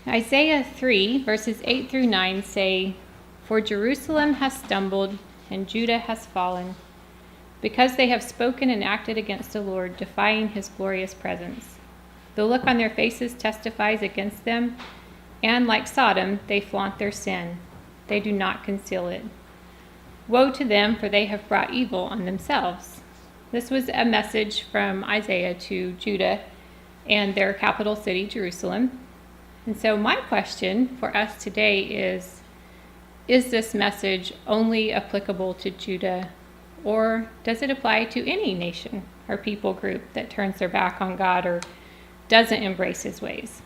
Isaiah 3, verses 8 through 9 say, "For Jerusalem has stumbled, and Judah has fallen, because they have spoken and acted against the Lord, defying his glorious presence. The look on their faces testifies against them, and like Sodom, they flaunt their sin. They do not conceal it. Woe to them, for they have brought evil on themselves." This was a message from Isaiah to Judah and their capital city, Jerusalem. And so my question for us today is this message only applicable to Judah, or does it apply to any nation or people group that turns their back on God or doesn't embrace his ways?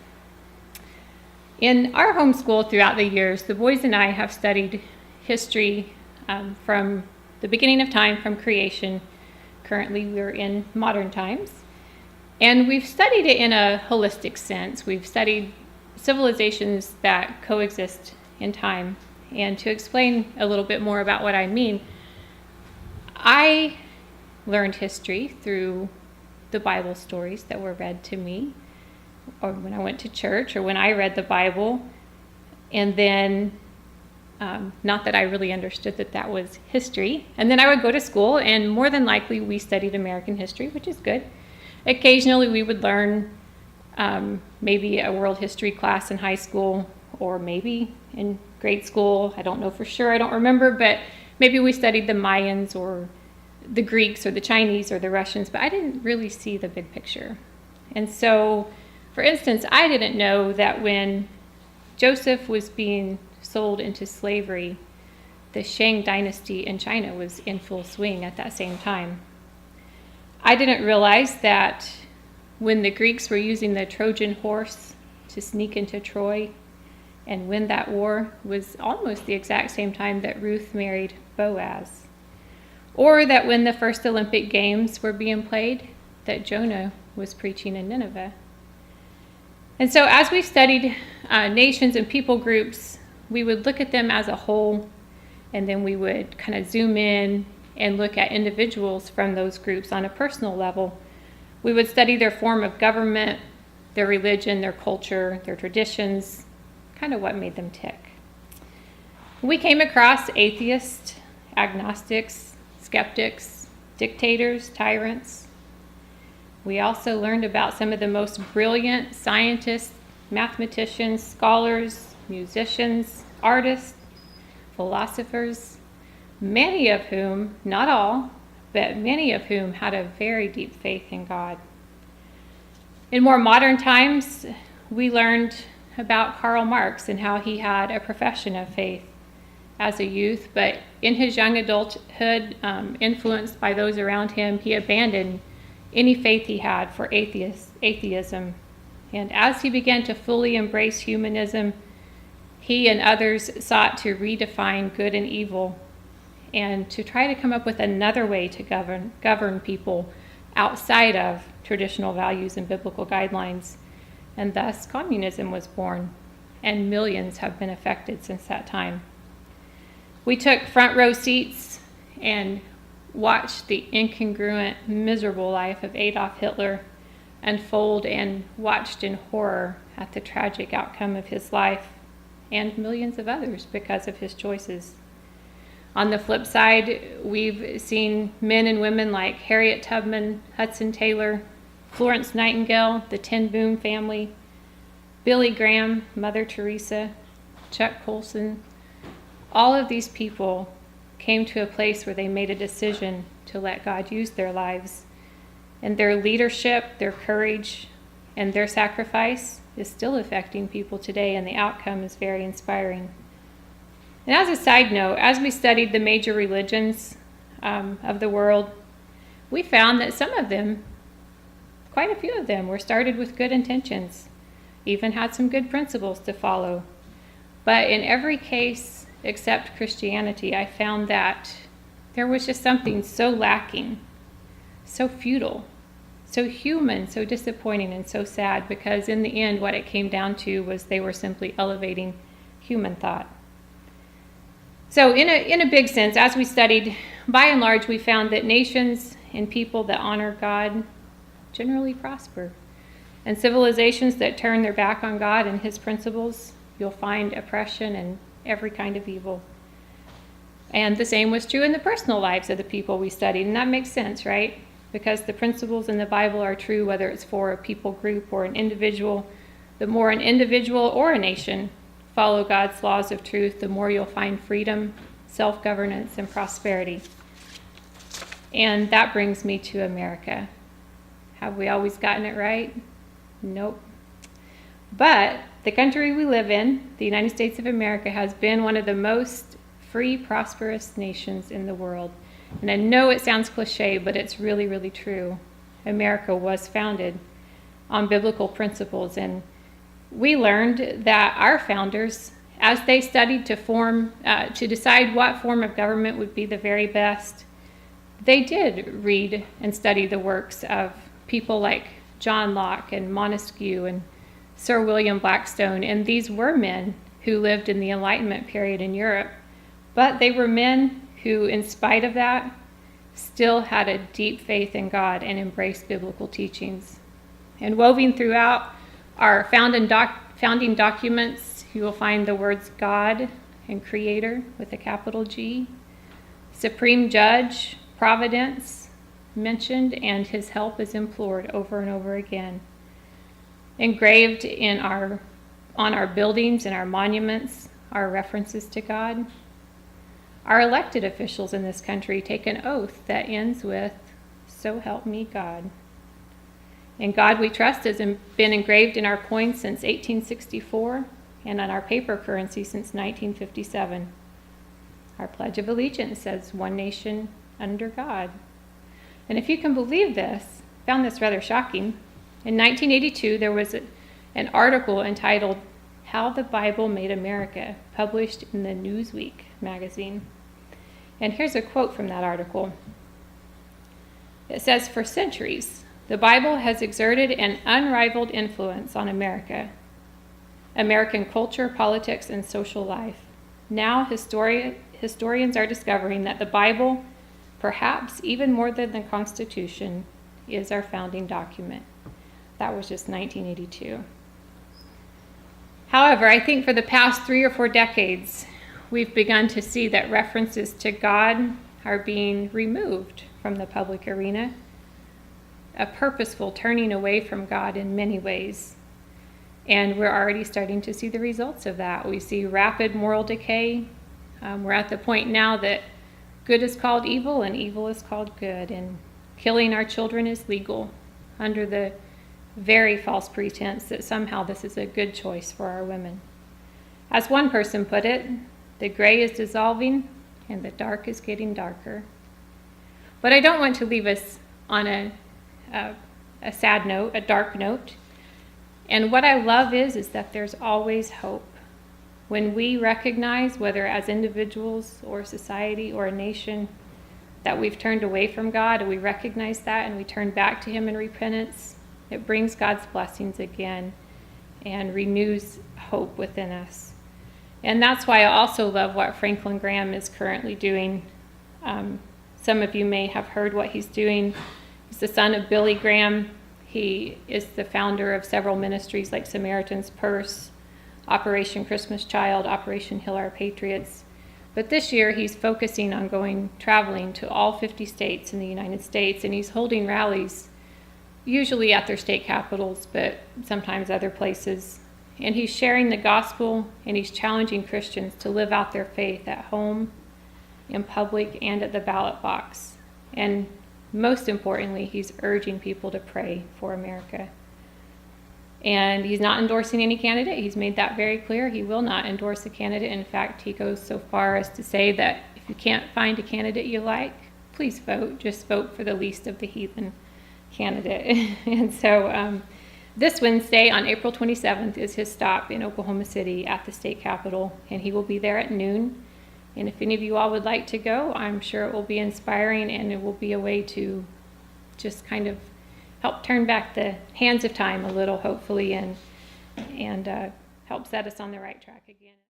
In our homeschool throughout the years, the boys and I have studied history from the beginning of time, from creation. Currently, we're in modern times. And we've studied it in a holistic sense. We've studied civilizations that coexist in time. And to explain a little bit more about what I mean, I learned history through the Bible stories that were read to me, or when I went to church, or when I read the Bible. And then, not that I really understood that was history. And then I would go to school, and more than likely we studied American history, which is good. Occasionally we would learn maybe a world history class in high school, or maybe in grade school. I don't know for sure, I don't remember, but maybe we studied the Mayans or the Greeks or the Chinese or the Russians, but I didn't really see the big picture. And so, for instance, I didn't know that when Joseph was being sold into slavery, the Shang dynasty in China was in full swing at that same time. I didn't realize that when the Greeks were using the Trojan horse to sneak into Troy and win that war was almost the exact same time that Ruth married Boaz. Or that when the first Olympic Games were being played, that Jonah was preaching in Nineveh. And so as we studied nations and people groups, we would look at them as a whole, and then we would kind of zoom in and look at individuals from those groups on a personal level. We would study their form of government, their religion, their culture, their traditions, kind of what made them tick. We came across atheists, agnostics, skeptics, dictators, tyrants. We also learned about some of the most brilliant scientists, mathematicians, scholars, musicians, artists, philosophers, many of whom, not all, but many of whom had a very deep faith in God. In more modern times, we learned about Karl Marx and how he had a profession of faith as a youth, but in his young adulthood, influenced by those around him, he abandoned any faith he had for atheism. And as he began to fully embrace humanism, he and others sought to redefine good and evil and to try to come up with another way to govern people outside of traditional values and biblical guidelines. And thus communism was born, and millions have been affected since that time. We took front row seats and watched the incongruent, miserable life of Adolf Hitler unfold, and watched in horror at the tragic outcome of his life and millions of others because of his choices. On the flip side, we've seen men and women like Harriet Tubman, Hudson Taylor, Florence Nightingale, the Ten Boom family, Billy Graham, Mother Teresa, Chuck Colson. All of these people came to a place where they made a decision to let God use their lives. And their leadership, their courage, and their sacrifice is still affecting people today, and the outcome is very inspiring. And as a side note, as we studied the major religions of the world, we found that some of them, quite a few of them, were started with good intentions. even had some good principles to follow. But in every case except Christianity, I found that there was just something so lacking, so futile, so human, so disappointing, and so sad, because in the end, what it came down to was they were simply elevating human thought. So in a big sense, as we studied, by and large, we found that nations and people that honor God generally prosper. And civilizations that turn their back on God and his principles, you'll find oppression and every kind of evil. And the same was true in the personal lives of the people we studied. And that makes sense, right? Because the principles in the Bible are true whether it's for a people group or an individual. The more an individual or a nation follow God's laws of truth, the more you'll find freedom, self-governance, and prosperity. And that brings me to America. Have we always gotten it right? Nope. But the country we live in, the United States of America, has been one of the most free, prosperous nations in the world. And I know it sounds cliche, but it's really, really true. America was founded on biblical principles, and we learned that our founders, as they studied to decide what form of government would be the very best, they did read and study the works of people like John Locke and Montesquieu and Sir William Blackstone, and these were men who lived in the Enlightenment period in Europe, but they were men who, in spite of that, still had a deep faith in God and embraced biblical teachings. And woven throughout our founding documents, you will find the words God and Creator with a capital G, Supreme Judge, Providence mentioned, and his help is implored over and over again. Engraved on our buildings and our monuments are references to God. Our elected officials in this country take an oath that ends with, "So help me God." And God we trust has been engraved in our coins since 1864 and on our paper currency since 1957. Our Pledge of Allegiance says, "One nation under God." And if you can believe this, I found this rather shocking. In 1982, there was an article entitled "How the Bible Made America," published in the Newsweek magazine. And here's a quote from that article. It says, "For centuries, the Bible has exerted an unrivaled influence on America, American culture, politics, and social life. Now, historians are discovering that the Bible, perhaps even more than the Constitution, is our founding document." That was just 1982. However, I think for the past 3 or 4 decades, we've begun to see that references to God are being removed from the public arena, a purposeful turning away from God in many ways. And we're already starting to see the results of that. We see rapid moral decay. We're at the point now that good is called evil and evil is called good, and killing our children is legal under the very false pretense that somehow this is a good choice for our women. As one person put it, the gray is dissolving and the dark is getting darker. But I don't want to leave us on a sad note, a dark note. And what I love is that there's always hope. When we recognize, whether as individuals or society or a nation, that we've turned away from God, and we recognize that and we turn back to him in repentance, it brings God's blessings again and renews hope within us. And that's why I also love what Franklin Graham is currently doing. Some of you may have heard what he's doing. He's the son of Billy Graham. He is the founder of several ministries like Samaritan's Purse, Operation Christmas Child, Operation Heal Our Patriots. But this year he's focusing on traveling to all 50 states in the United States, and he's holding rallies, usually at their state capitals, but sometimes other places. And he's sharing the gospel, and he's challenging Christians to live out their faith at home, in public, and at the ballot box. And most importantly, he's urging people to pray for America. And he's not endorsing any candidate. He's made that very clear. He will not endorse a candidate. In fact, he goes so far as to say that if you can't find a candidate you like, please vote. Just vote for the least of the heathen candidate. And so This Wednesday, on April 27th, is his stop in Oklahoma City at the state capitol, and he will be there at noon. And if any of you all would like to go, I'm sure it will be inspiring, and it will be a way to just kind of help turn back the hands of time a little, hopefully, and help set us on the right track again.